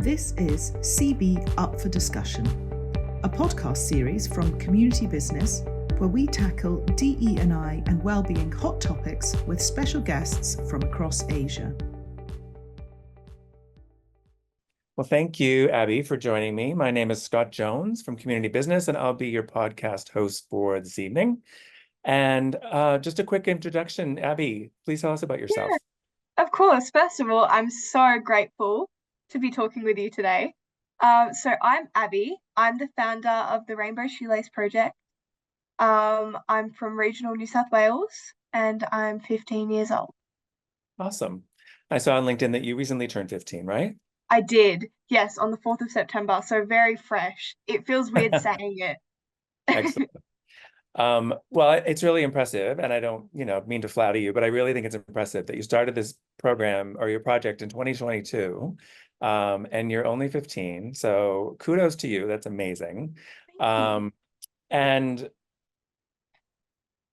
This is CB Up for Discussion, a podcast series from Community Business where we tackle DE&I and wellbeing hot topics with special guests from across Asia. Well, thank you, Abbie, for joining me. My name is Scott Jones from Community Business, and I'll be your podcast host for this evening. And just a quick introduction, Abbie, please tell us about yourself. Yeah, of course. First of all, I'm so grateful to be talking with you today. So I'm Abbie. I'm the founder of the Rainbow Shoelace Project. I'm from regional New South Wales, and I'm 15 years old. Awesome. I saw on LinkedIn that you recently turned 15, right? I did, yes, on the 4th of September, so very fresh. It feels weird saying it. Excellent. Well, it's really impressive, and I don't, mean to flatter you, but I really think it's impressive that you started this program or your project in 2022, and you're only 15. So kudos to you. That's amazing. And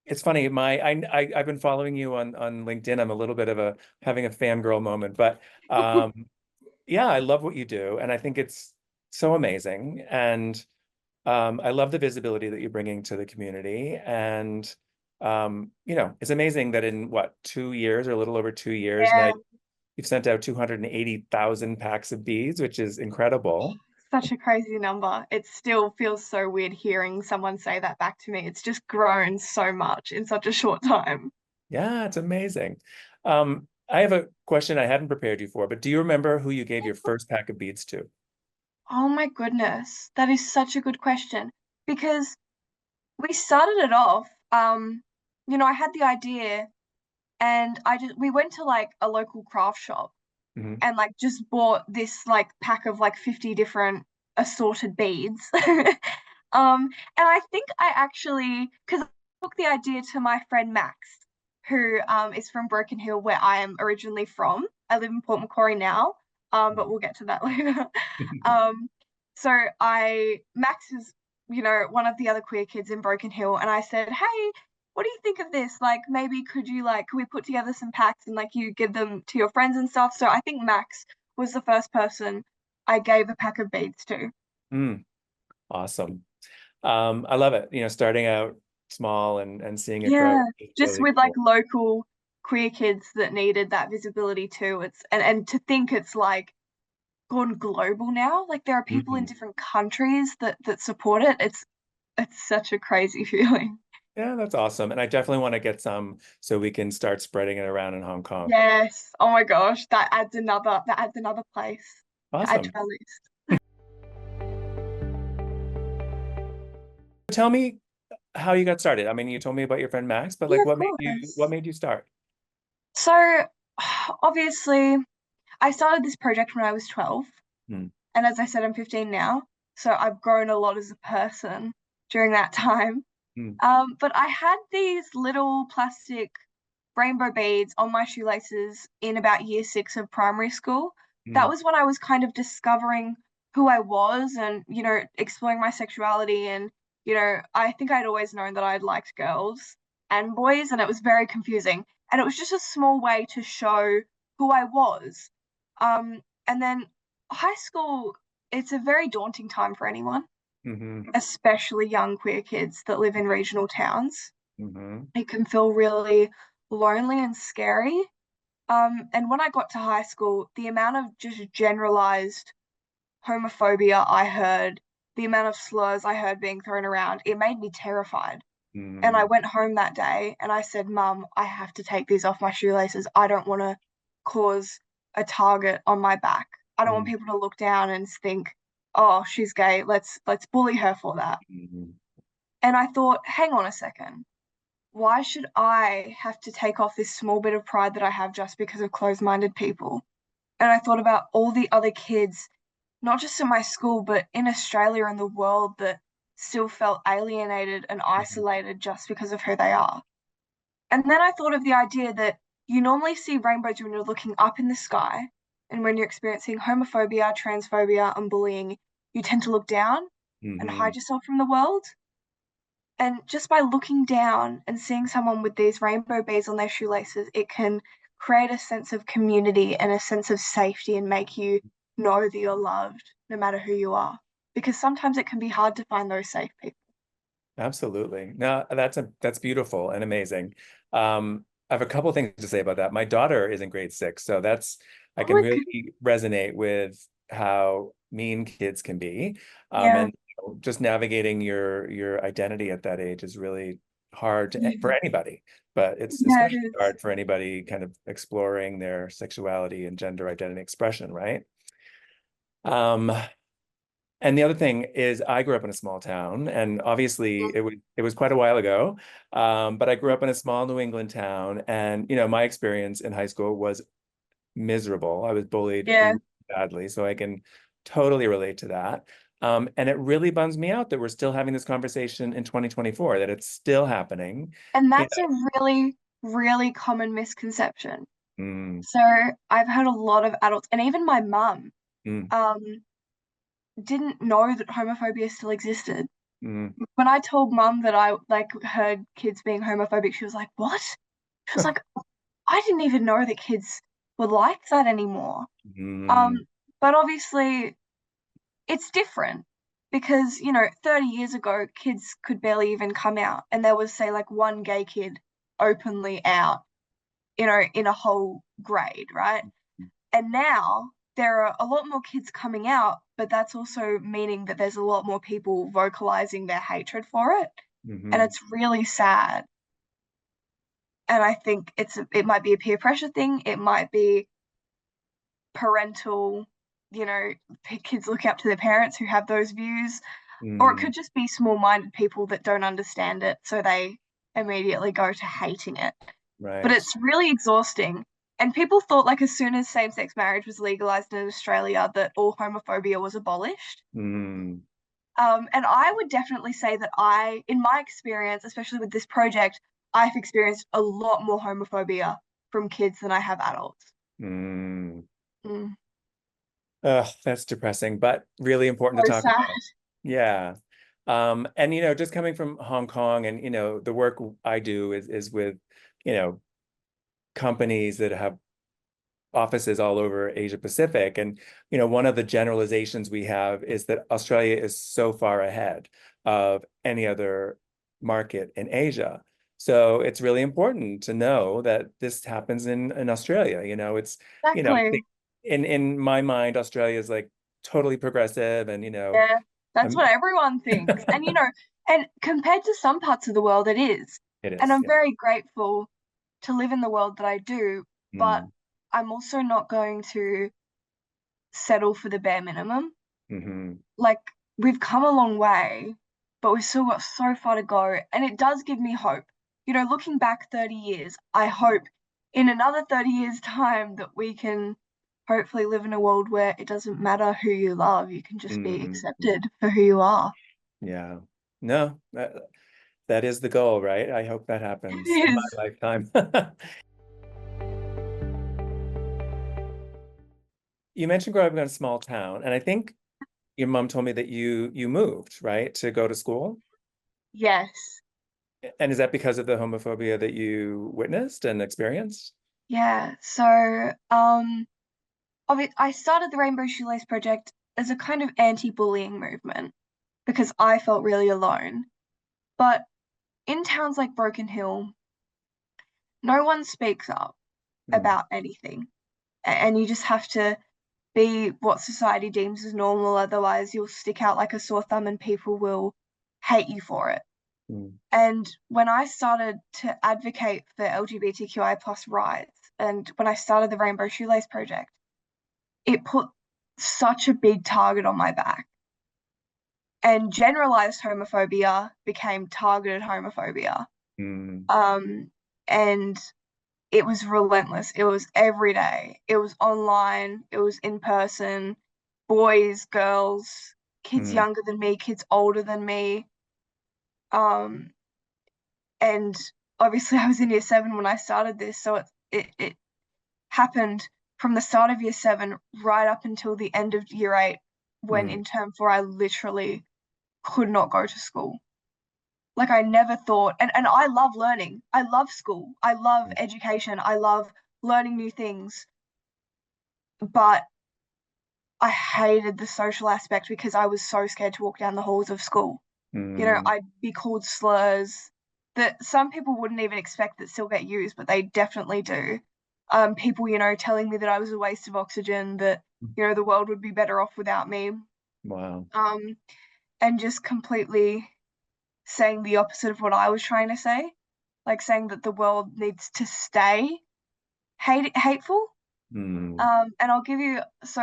it's funny, I've been following you on LinkedIn. I'm a little bit of having a fangirl moment, but yeah, I love what you do, and I think it's so amazing. And I love the visibility that you're bringing to the community. And, it's amazing that in 2 years or a little over 2 years now, you've sent out 280,000 packs of beads, which is incredible. Such a crazy number. It still feels so weird hearing someone say that back to me. It's just grown so much in such a short time. Yeah, it's amazing. I have a question I hadn't prepared you for, but do you remember who you gave your first pack of beads to? Oh my goodness, that is such a good question, because we started it off, I had the idea, and we went to like a local craft shop and like just bought this like pack of like 50 different assorted beads. And I think because I took the idea to my friend Max, who is from Broken Hill, where I am originally from. I live in Port Macquarie now, but we'll get to that later. So Max is, one of the other queer kids in Broken Hill, and I said, hey, what do you think of this? Like, maybe could we put together some packs and like you give them to your friends and stuff? So I think Max was the first person I gave a pack of beads to. Awesome. I love it, starting out small and seeing it grow. Just really with like local queer kids that needed that visibility too. And to think it's like gone global now. Like there are people in different countries that support it. It's such a crazy feeling. Yeah, that's awesome. And I definitely want to get some so we can start spreading it around in Hong Kong. Yes. Oh my gosh, that adds another place to add to our list. Tell me how you got started. I mean, you told me about your friend Max, but like what made you start? So obviously I started this project when I was 12. And as I said, I'm 15 now. So I've grown a lot as a person during that time. But I had these little plastic rainbow beads on my shoelaces in about year 6 of primary school. That was when I was kind of discovering who I was and, exploring my sexuality. And, I think I'd always known that I'd liked girls and boys, and it was very confusing. And it was just a small way to show who I was. And then high school, it's a very daunting time for anyone. Especially young queer kids that live in regional towns. It can feel really lonely and scary. And when I got to high school, the amount of just generalized homophobia I heard, the amount of slurs I heard being thrown around, it made me terrified. And I went home that day and I said, Mum, I have to take these off my shoelaces. I don't want to cause a target on my back. I don't want people to look down and think, oh, she's gay, let's bully her for that. And I thought, hang on a second, why should I have to take off this small bit of pride that I have just because of closed-minded people? And I thought about all the other kids, not just in my school, but in Australia and the world, that still felt alienated and isolated just because of who they are. And then I thought of the idea that you normally see rainbows when you're looking up in the sky, and when you're experiencing homophobia, transphobia, and bullying, you tend to look down and hide yourself from the world. And just by looking down and seeing someone with these rainbow beads on their shoelaces, it can create a sense of community and a sense of safety and make you know that you're loved no matter who you are, because sometimes it can be hard to find those safe people. Absolutely. No, that's beautiful and amazing. I have a couple things to say about that. My daughter is in grade 6, so I can really resonate with how mean kids can be. And just navigating your identity at that age is really hard for anybody, but it's especially hard for anybody kind of exploring their sexuality and gender identity expression, right? And the other thing is I grew up in a small town, and obviously it was quite a while ago. But I grew up in a small New England town, and my experience in high school was miserable. I was bullied badly, so I can totally relate to that. And it really bums me out that we're still having this conversation in 2024, that it's still happening. And that's a really, really common misconception. So I've heard a lot of adults, and even my mum, didn't know that homophobia still existed. When I told mum that I heard kids being homophobic, she was like, "What?" She was like, "I didn't even know that kids were like that anymore." But obviously it's different because 30 years ago kids could barely even come out, and there was, say, like one gay kid openly out, in a whole grade, right? And now there are a lot more kids coming out, but that's also meaning that there's a lot more people vocalizing their hatred for it. And it's really sad. And I think it might be a peer pressure thing. It might be parental, kids look up to their parents who have those views. Or it could just be small-minded people that don't understand it, so they immediately go to hating it. Right. But it's really exhausting. And people thought, as soon as same-sex marriage was legalized in Australia, that all homophobia was abolished. And I would definitely say that in my experience, especially with this project, I've experienced a lot more homophobia from kids than I have adults. That's depressing, but really important to talk about. Yeah. And just coming from Hong Kong, and the work I do is with companies that have offices all over Asia Pacific. And one of the generalizations we have is that Australia is so far ahead of any other market in Asia. So it's really important to know that this happens in Australia. It's in my mind, Australia is like totally progressive, and that's what everyone thinks. And and compared to some parts of the world, it is. And I'm very grateful to live in the world that I do, but I'm also not going to settle for the bare minimum. We've come a long way, but we've still got so far to go, and it does give me hope. Looking back 30 years, I hope in another 30 years' time that we can hopefully live in a world where it doesn't matter who you love, you can just be accepted for who you are. Yeah. No, that is the goal, right? I hope that happens in my lifetime. You mentioned growing up in a small town, and I think your mom told me that you moved, right, to go to school? Yes. And is that because of the homophobia that you witnessed and experienced? Yeah. So, I started the Rainbow Shoelace Project as a kind of anti-bullying movement because I felt really alone. But in towns like Broken Hill, no one speaks up about anything. And you just have to be what society deems as normal, otherwise you'll stick out like a sore thumb and people will hate you for it. And when I started to advocate for LGBTQI+ rights, and when I started the Rainbow Shoelace Project, it put such a big target on my back. And generalized homophobia became targeted homophobia. And it was relentless. It was every day. It was online. It was in person. Boys, girls, kids younger than me, kids older than me. And obviously I was in year 7 when I started this, so it happened from the start of year 7 right up until the end of year 8, when in term 4 I literally could not go to school. I never thought, and I love learning. I love school. I love education. I love learning new things. But I hated the social aspect because I was so scared to walk down the halls of school. You know, I'd be called slurs that some people wouldn't even expect that still get used, but they definitely do. People, you know, telling me that I was a waste of oxygen, that, you know, the world would be better off without me. Wow. And just completely saying the opposite of what I was trying to say, like saying that the world needs to stay hateful. And I'll give you, so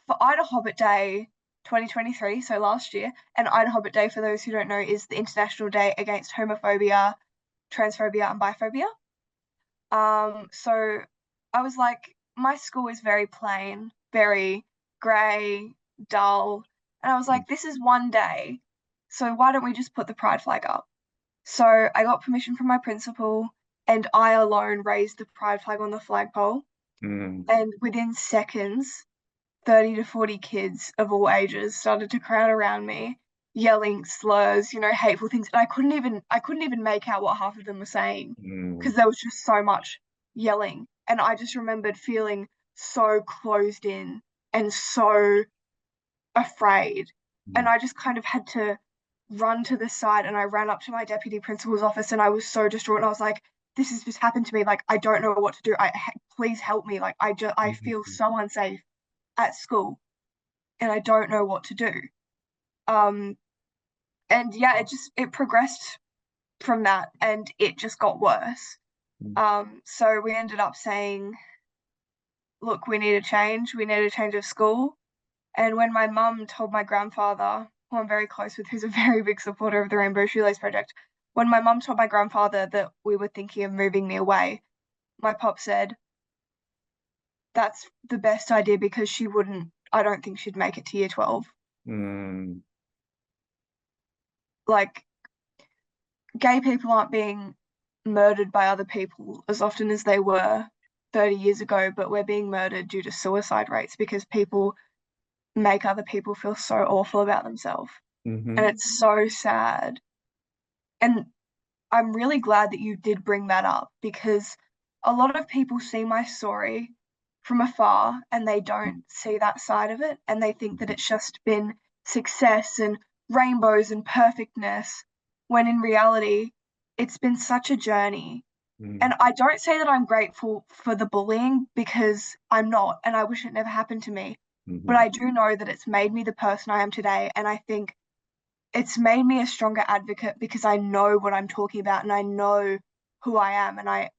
for Ida Hobbit Day 2023, so last year, and Ida Hobbit Day, for those who don't know, is the International Day against homophobia, transphobia, and biphobia. So I was like, my school is very plain, very grey, dull, and I was like, this is one day, so why don't we just put the pride flag up? So I got permission from my principal, and I alone raised the pride flag on the flagpole. And within seconds, 30 to 40 kids of all ages started to crowd around me, yelling slurs, you know, hateful things. And I couldn't even make out what half of them were saying because there was just so much yelling. And I just remembered feeling so closed in and so afraid. And I just kind of had to run to the side, and I ran up to my deputy principal's office, and I was so distraught. And I was like, this has just happened to me. Like, I don't know what to do. Please help me. Like, I feel so unsafe at school, and I don't know what to do. And yeah, it progressed from that, and it just got worse. So we ended up saying, look, we need a change. We need a change of school. And when my mum told my grandfather, who I'm very close with, who's a very big supporter of the Rainbow Shoelace Project, when my mum told my grandfather that we were thinking of moving me away, my pop said, that's the best idea because I don't think she'd make it to year 12. Like, gay people aren't being murdered by other people as often as they were 30 years ago, but we're being murdered due to suicide rates because people make other people feel so awful about themselves. And it's so sad. And I'm really glad that you did bring that up, because a lot of people see my story from afar and they don't see that side of it, and they think that it's just been success and rainbows and perfectness, when in reality it's been such a journey. And I don't say that I'm grateful for the bullying, because I'm not, and I wish it never happened to me. But I do know that it's made me the person I am today, and I think it's made me a stronger advocate because I know what I'm talking about, and I know who I am, and I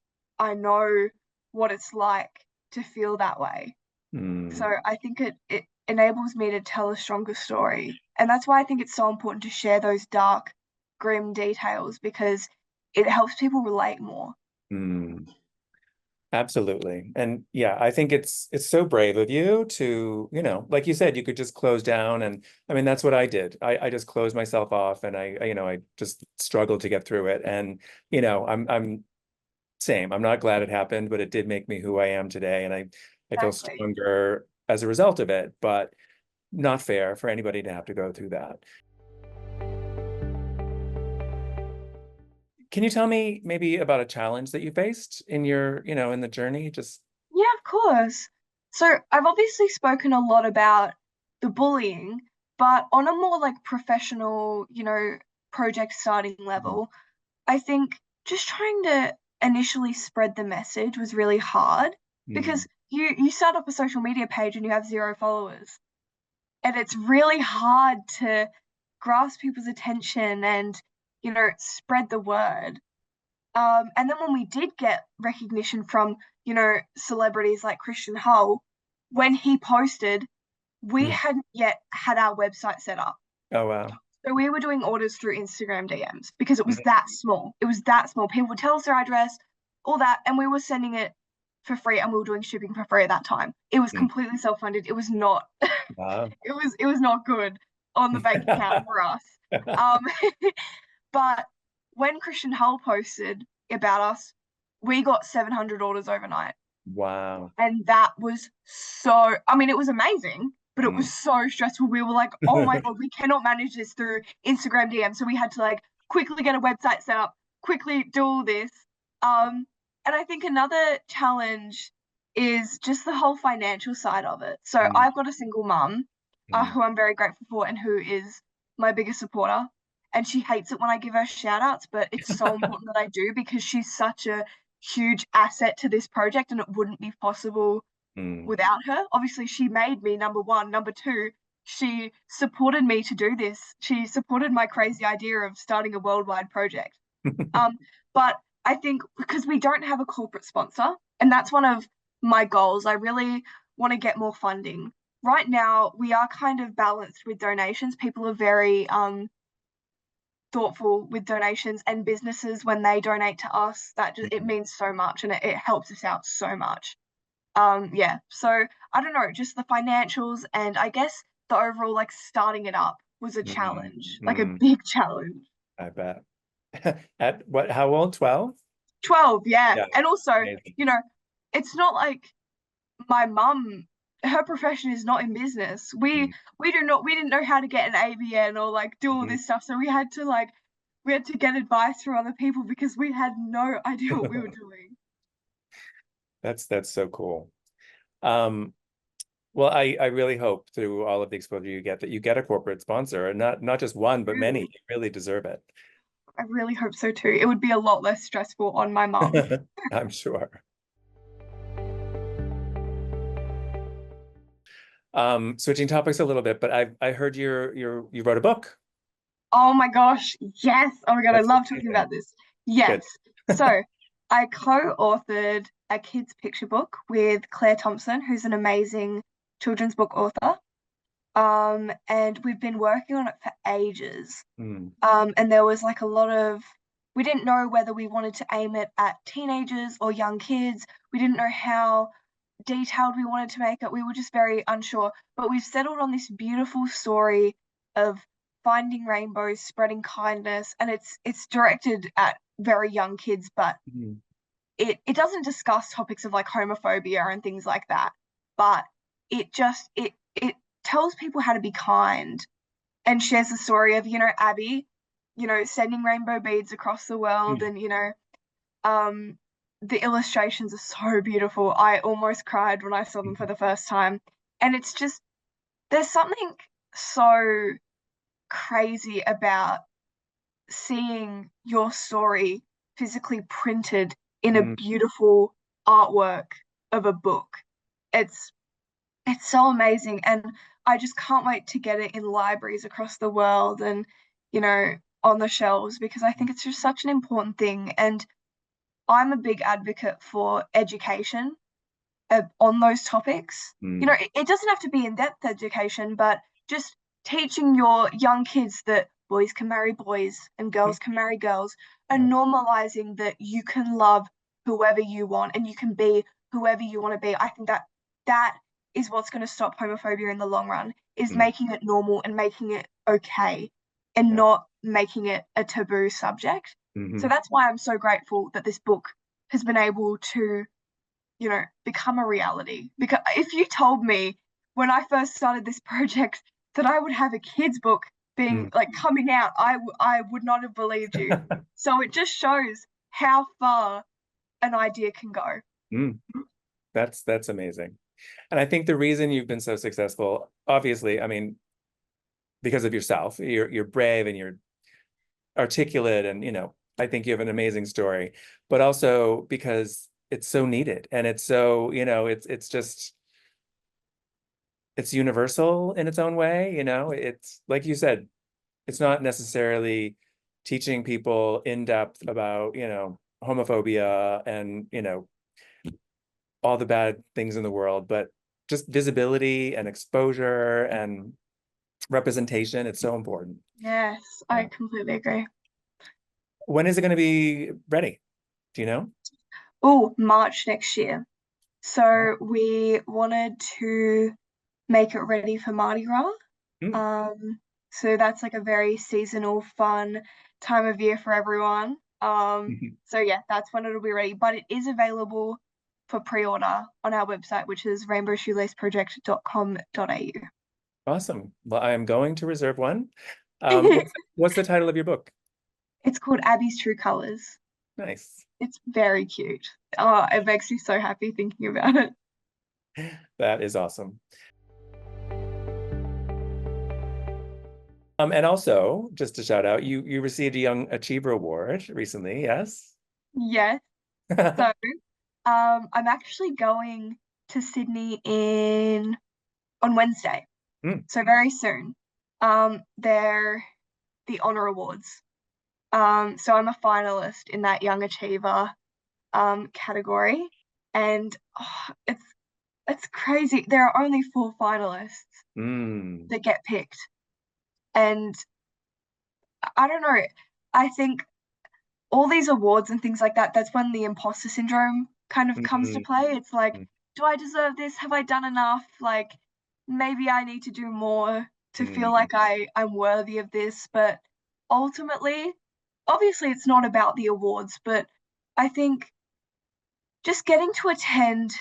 know what it's like to feel that way. So I think it enables me to tell a stronger story. And that's why I think it's so important to share those dark, grim details, because it helps people relate more. Absolutely. And yeah, I think it's so brave of you to, you know, like you said, you could just close down. And I mean, that's what I did. I just closed myself off, and I just struggled to get through it. And, you know, I'm same. I'm not glad it happened, but it did make me who I am today. And I feel stronger as a result of it, but not fair for anybody to have to go through that. Can you tell me maybe about a challenge that you faced in your, in the journey? Yeah, of course. So I've obviously spoken a lot about the bullying, but on a more like professional, project starting level, I think just trying to initially spread the message was really hard, because you start up a social media page and you have 0 followers, and it's really hard to grasp people's attention and, spread the word. And then when we did get recognition from, celebrities like Christian Hull, when he posted, we hadn't yet had our website set up. Oh, wow. So we were doing orders through Instagram DMs because it was that small. It was that small. People would tell us their address, all that, and we were sending it for free, and we were doing shipping for free at that time. It was completely self-funded. It was not, Wow. it was not good on the bank account for us. But when Christian Hull posted about us, we got 700 orders overnight. Wow. And that was so, it was amazing, but it was so stressful. We were like, oh my God, we cannot manage this through Instagram DM. So we had to like quickly get a website set up, quickly do all this. And I think another challenge is just the whole financial side of it. So I've got a single mum who I'm very grateful for and who is my biggest supporter. And she hates it when I give her shout outs, but it's so important that I do because she's such a huge asset to this project and it wouldn't be possible without her. Obviously, she made me, number one. Number two, she supported me to do this. She supported my crazy idea of starting a worldwide project. But I think because we don't have a corporate sponsor, and that's one of my goals, I really want to get more funding. Right now, we are kind of balanced with donations. People are very thoughtful with donations, and businesses, when they donate to us, that just, it means so much and it helps us out so much. Yeah, so I don't know, just the financials and I guess the overall like starting it up was a challenge, like a big challenge. I bet. At what, how old? 12? 12, yeah. Yeah, And also, amazing. you know, it's not like my mum, her profession is not in business. We didn't know how to get an ABN or like do all this stuff. So we had to get advice from other people because we had no idea what we were doing. That's so cool. Well, I really hope through all of the exposure you get that you get a corporate sponsor, and not just one, but many. You really deserve it. I really hope so too. It would be a lot less stressful on my mum. I'm sure. Switching topics a little bit, but I heard you wrote a book. Oh my gosh, yes. Oh my God, That's I love amazing. talking about this. Yes. So I co-authored a kids' picture book with Claire Thompson, who's an amazing children's book author. And we've been working on it for ages. And there was like a lot of, we didn't know whether we wanted to aim it at teenagers or young kids. We didn't know how detailed we wanted to make it. We were just very unsure, but we've settled on this beautiful story of finding rainbows, spreading kindness, and it's directed at very young kids, but it doesn't discuss topics of like homophobia and things like that, but it tells people how to be kind and shares the story of, Abbie, sending rainbow beads across the world. And the illustrations are so beautiful. I almost cried when I saw them for the first time. And it's just, there's something so crazy about seeing your story physically printed in a beautiful artwork of a book. It's so amazing, and I just can't wait to get it in libraries across the world and on the shelves, because I think it's just such an important thing. And I'm a big advocate for education on those topics. It doesn't have to be in-depth education, but just teaching your young kids that boys can marry boys and girls can marry girls, and normalizing that you can love whoever you want and you can be whoever you want to be. I think that is what's going to stop homophobia in the long run, is making it normal and making it okay and not making it a taboo subject. So that's why I'm so grateful that this book has been able to, become a reality. Because if you told me when I first started this project that I would have a kids book being like coming out, I would not have believed you. So it just shows how far an idea can go. That's amazing. And I think the reason you've been so successful, obviously, I mean, because of yourself, you're brave and you're articulate, and I think you have an amazing story, but also because it's so needed, and it's so, it's universal in its own way. It's like you said, it's not necessarily teaching people in depth about, homophobia and, all the bad things in the world, but just visibility and exposure and representation. It's so important. Yes, I completely agree. When is it going to be ready? Do you know? Oh, March next year. So we wanted to make it ready for Mardi Gras. So that's like a very seasonal, fun time of year for everyone. So yeah, that's when it'll be ready. But it is available for pre-order on our website, which is rainbowshoelaceproject.com.au. Awesome. Well, I am going to reserve one. What's the title of your book? It's called Abbie's True Colors. Nice. It's very cute. Oh, it makes me so happy thinking about it. That is awesome. And also, just to shout out, you received a Young Achiever Award recently, yes? Yes. So, I'm actually going to Sydney on Wednesday. So very soon. They're the Honour Awards. So I'm a finalist in that Young Achiever category, and it's crazy. There are only 4 finalists that get picked, and I don't know. I think all these awards and things like that, that's when the imposter syndrome kind of comes to play. It's like, do I deserve this? Have I done enough? Like, maybe I need to do more to feel like I'm worthy of this. But ultimately, obviously, it's not about the awards, but I think just getting to attend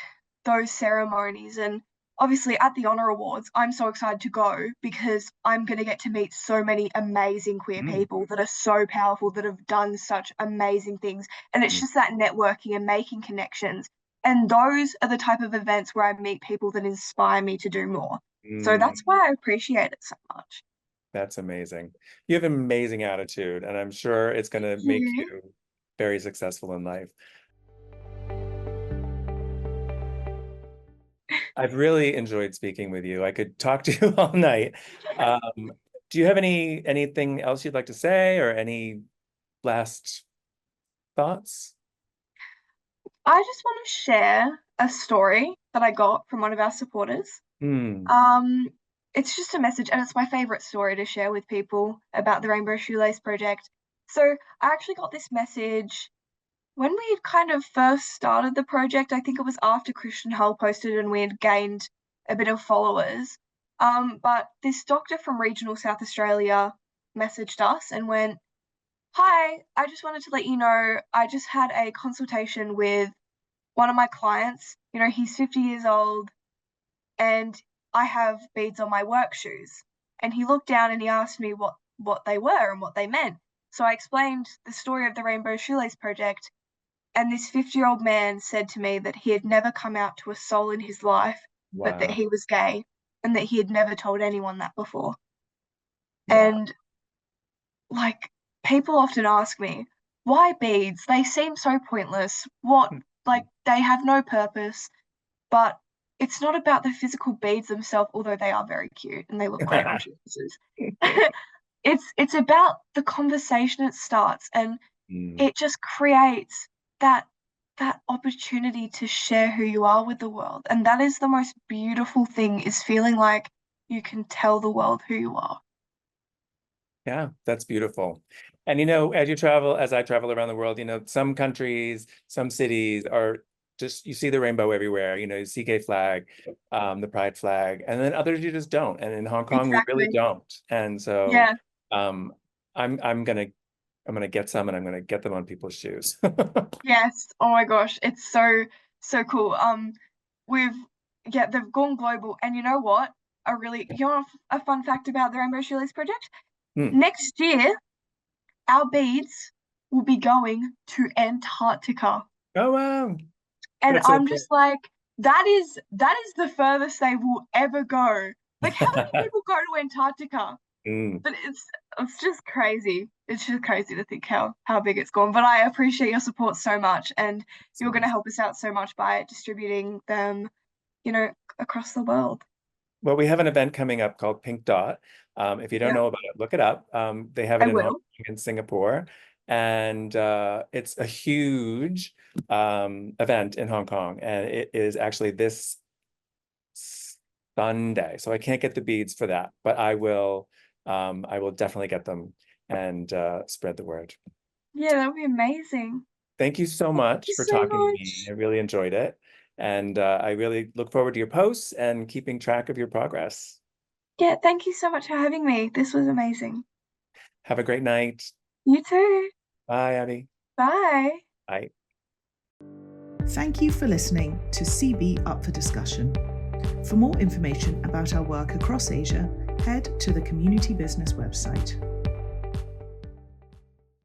those ceremonies, and obviously at the Honour Awards, I'm so excited to go because I'm going to get to meet so many amazing queer people that are so powerful, that have done such amazing things. And it's just that networking and making connections. And those are the type of events where I meet people that inspire me to do more. So that's why I appreciate it so much. That's amazing. You have an amazing attitude, and I'm sure it's going to make you very successful in life. I've really enjoyed speaking with you. I could talk to you all night. Do you have anything else you'd like to say, or any last thoughts? I just want to share a story that I got from one of our supporters. It's just a message, and it's my favorite story to share with people about the Rainbow Shoelace Project. So I actually got this message when we had kind of first started the project. I think it was after Christian Hull posted and we had gained a bit of followers. But this doctor from regional South Australia messaged us and went, "Hi, I just wanted to let you know, I just had a consultation with one of my clients. You know, he's 50 years old and I have beads on my work shoes." And he looked down and he asked me what they were and what they meant. So I explained the story of the Rainbow Shoelace Project. And this 50-year-old man said to me that he had never come out to a soul in his life, but that he was gay, and that he had never told anyone that before. And like, people often ask me, why beads? They seem so pointless. Like, they have no purpose. But it's not about the physical beads themselves, although they are very cute and they look great on shoelaces. It's about the conversation it starts, and it just creates that opportunity to share who you are with the world. And that is the most beautiful thing, is feeling like you can tell the world who you are. Yeah, that's beautiful. And as I travel around the world, some countries, some cities are just, you see the rainbow everywhere, you see gay flag, the pride flag, and then others you just don't. And in Hong Kong, we really don't. And so I'm gonna get some, and I'm gonna get them on people's shoes. Yes. Oh my gosh, it's so cool. They've gone global, and you know what? A fun fact about the Rainbow Shoelace Project? Next year, our beads will be going to Antarctica. Oh wow! And I'm just like, that is the furthest they will ever go. Like, how many people go to Antarctica? But it's just crazy. It's just crazy to think how big it's gone. But I appreciate your support so much, and you're going to help us out so much by distributing them, across the world. Well, we have an event coming up called Pink Dot. If you don't know about it, look it up. They have it in Singapore, and it's a huge event in Hong Kong, and it is actually this Sunday. So I can't get the beads for that, but I will definitely get them and spread the word. Yeah, that would be amazing. Thank you so much for talking to me. I really enjoyed it. And I really look forward to your posts and keeping track of your progress. Yeah, thank you so much for having me. This was amazing. Have a great night. You too. Bye, Abbie. Bye. Bye. Thank you for listening to CB Up for Discussion. For more information about our work across Asia, head to the Community Business website.